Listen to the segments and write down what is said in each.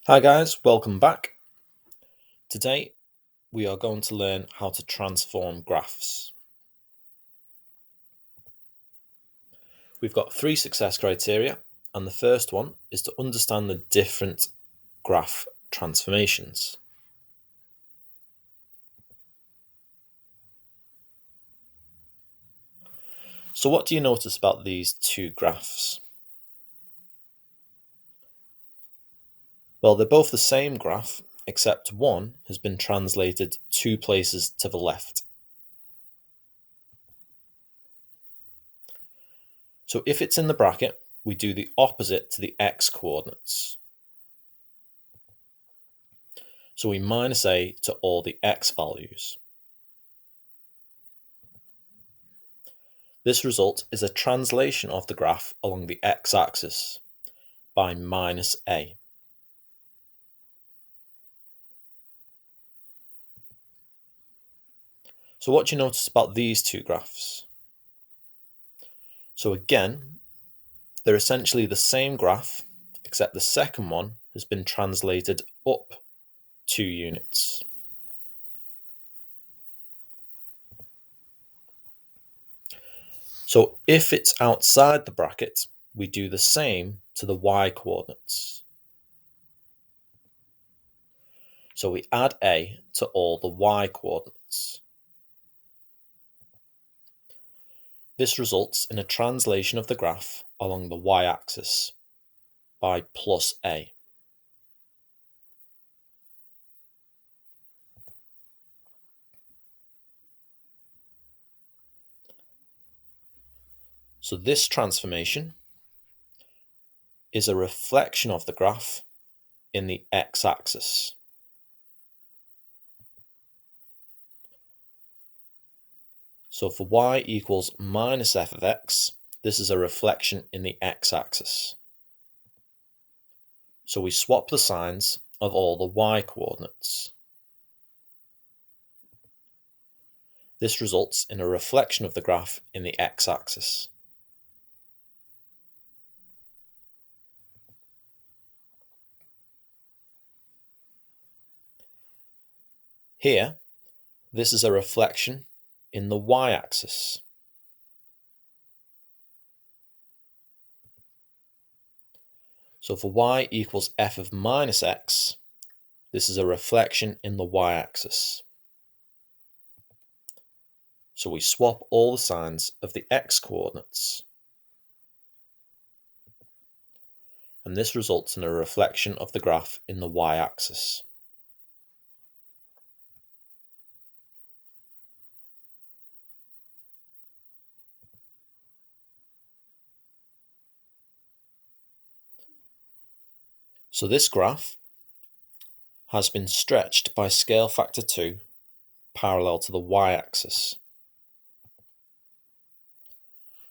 Hi guys, welcome back. Today we are going to learn how to transform graphs. We've got 3 success criteria, and the first one is to understand the different graph transformations. So what do you notice about these two graphs? Well, they're both the same graph, except one has been translated 2 places to the left. So if it's in the bracket, we do the opposite to the x coordinates. So we minus a to all the x values. This result is a translation of the graph along the x-axis by minus a. So what do you notice about these two graphs? So again, they're essentially the same graph, except the second one has been translated up 2 units. So if it's outside the bracket, we do the same to the y coordinates. So we add a to all the y coordinates. This results in a translation of the graph along the y-axis by plus a. So this transformation is a reflection of the graph in the x-axis. So for y equals minus f of x, this is a reflection in the x-axis. So we swap the signs of all the y coordinates. This results in a reflection of the graph in the x-axis. Here, this is a reflection in the y-axis. So for y equals f of minus x, this is a reflection in the y-axis. So we swap all the signs of the x coordinates. And this results in a reflection of the graph in the y-axis. So this graph has been stretched by scale factor 2 parallel to the y-axis.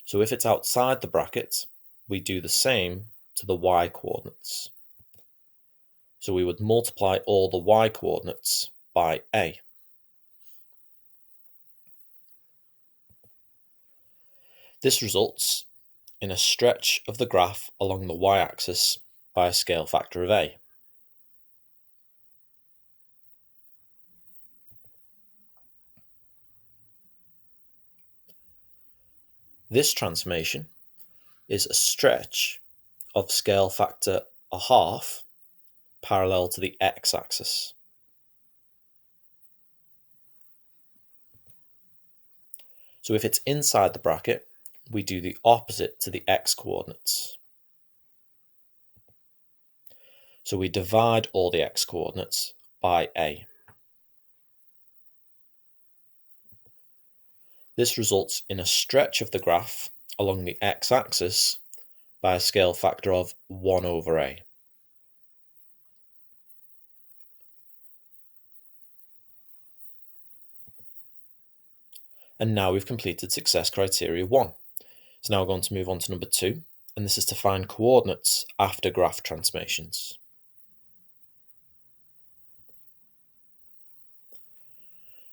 So if it's outside the bracket, we do the same to the y coordinates. So we would multiply all the y coordinates by a. This results in a stretch of the graph along the y-axis by a scale factor of a. This transformation is a stretch of scale factor a half parallel to the x-axis. So if it's inside the bracket, we do the opposite to the x coordinates. So we divide all the x coordinates by a. This results in a stretch of the graph along the x-axis by a scale factor of 1 over a. And now we've completed success criteria 1. So now we're going to move on to number 2, and this is to find coordinates after graph transformations.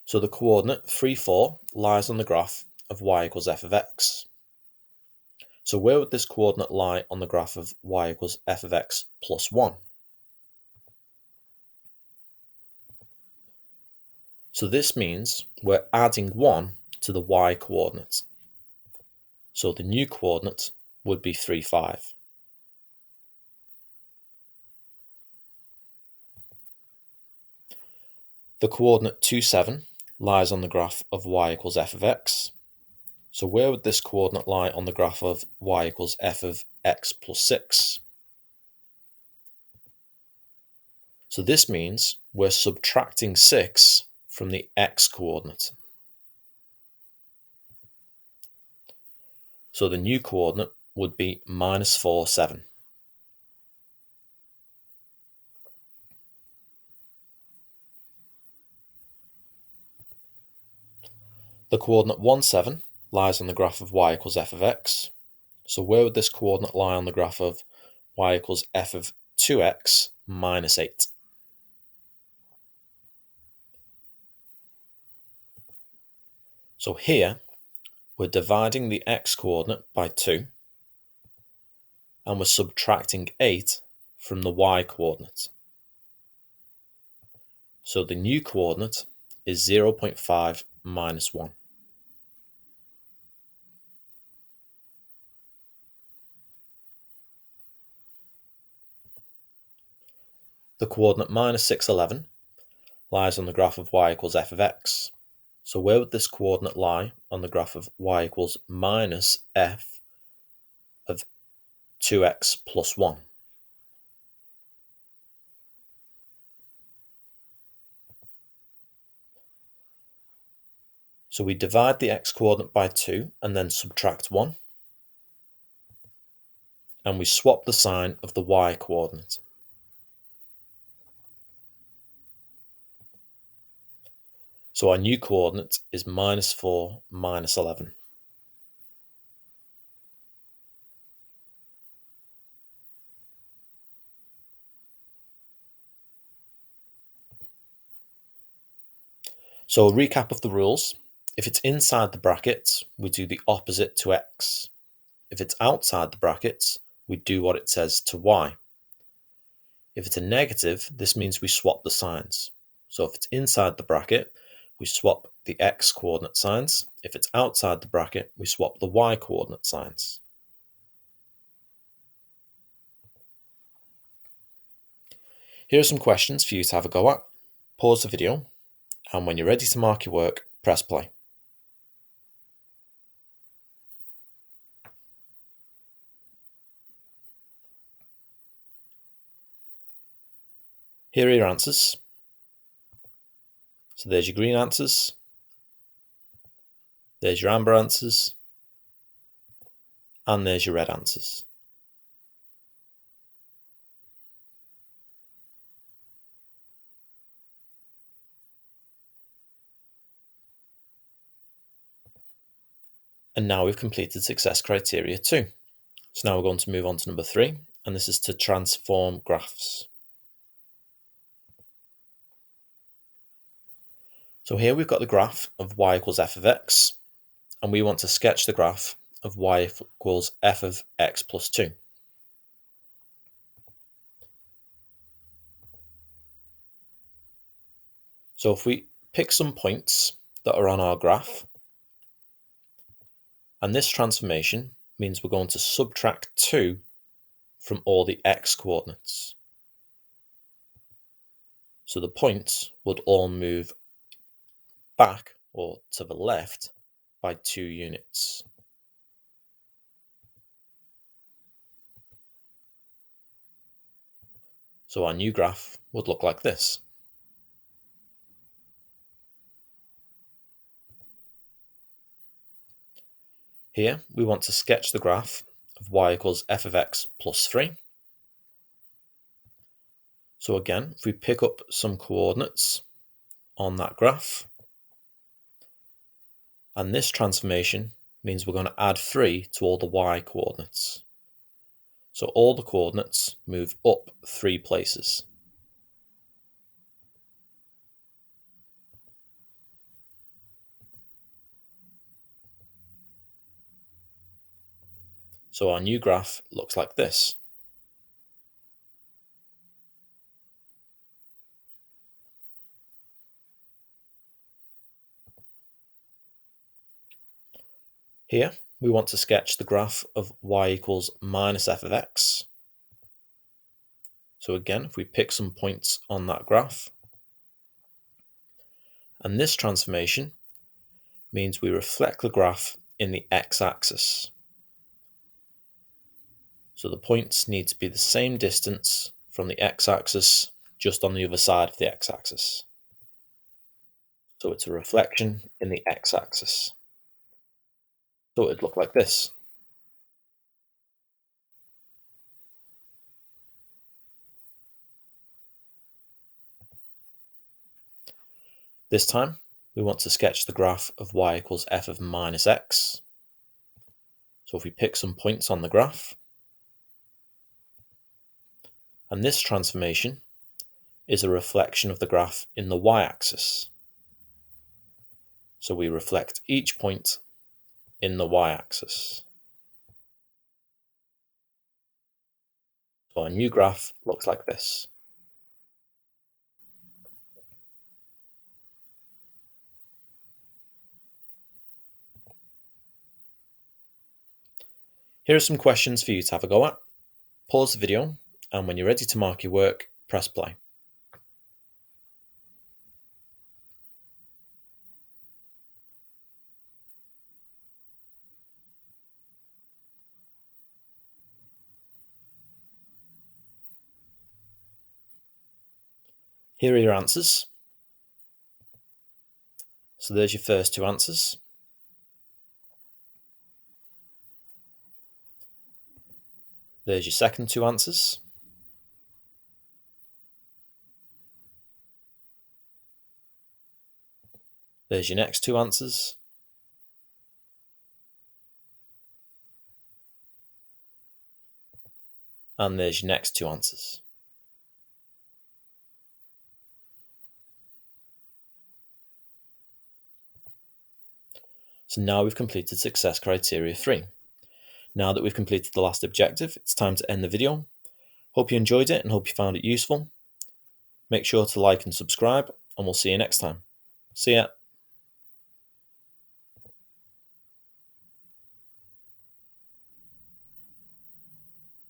So the coordinate 3, 4 lies on the graph of y equals f of x. So where would this coordinate lie on the graph of y equals f of x plus 1? So this means we're adding 1 to the y coordinate. So the new coordinate would be 3, 5. The coordinate 2, 7 lies on the graph of y equals f of x. So where would this coordinate lie on the graph of y equals f of x plus 6? So this means we're subtracting 6 from the x coordinate. So the new coordinate would be minus 4, 7. The coordinate 1, 7 lies on the graph of y equals f of x. So where would this coordinate lie on the graph of y equals f of 2x minus 8? So here, we're dividing the x coordinate by 2, and we're subtracting 8 from the y coordinate. So the new coordinate is 0.5 minus 1. The coordinate minus 6, 11 lies on the graph of y equals f of x. So where would this coordinate lie on the graph of y equals minus f of 2x plus 1? So we divide the x coordinate by 2 and then subtract 1. And we swap the sign of the y coordinate. So our new coordinate is minus 4 minus 11. So a recap of the rules. If it's inside the brackets, we do the opposite to x. If it's outside the brackets, we do what it says to y. If it's a negative, this means we swap the signs. So if it's inside the bracket, we swap the x coordinate signs. If it's outside the bracket, we swap the y coordinate signs. Here are some questions for you to have a go at. Pause the video, and when you're ready to mark your work, press play. Here are your answers. So there's your green answers, there's your amber answers, and there's your red answers. And now we've completed success criteria 2. So now we're going to move on to number 3, and this is to transform graphs. So here we've got the graph of y equals f of x, and we want to sketch the graph of y equals f of x plus 2. So if we pick some points that are on our graph, and this transformation means we're going to subtract 2 from all the x coordinates. So the points would all move back or to the left by 2 units. So our new graph would look like this. Here we want to sketch the graph of y equals f of x plus 3. So again, if we pick up some coordinates on that graph, and this transformation means we're going to add 3 to all the y coordinates. So all the coordinates move up 3 places. So our new graph looks like this. Here we want to sketch the graph of y equals minus f of x. So again, if we pick some points on that graph, and this transformation means we reflect the graph in the x-axis. So the points need to be the same distance from the x-axis, just on the other side of the x-axis. So it's a reflection in the x-axis. So it'd look like this. This time, we want to sketch the graph of y equals f of minus x. So if we pick some points on the graph, and this transformation is a reflection of the graph in the y-axis. So we reflect each point in the y-axis. So our new graph looks like this. Here are some questions for you to have a go at. Pause the video, and when you're ready to mark your work, press play. Here are your answers. So there's your first two answers. There's your second two answers. There's your next two answers. And there's your next two answers. So now we've completed success criteria 3. Now that we've completed the last objective, it's time to end the video. Hope you enjoyed it and hope you found it useful. Make sure to like and subscribe, and we'll see you next time. See ya.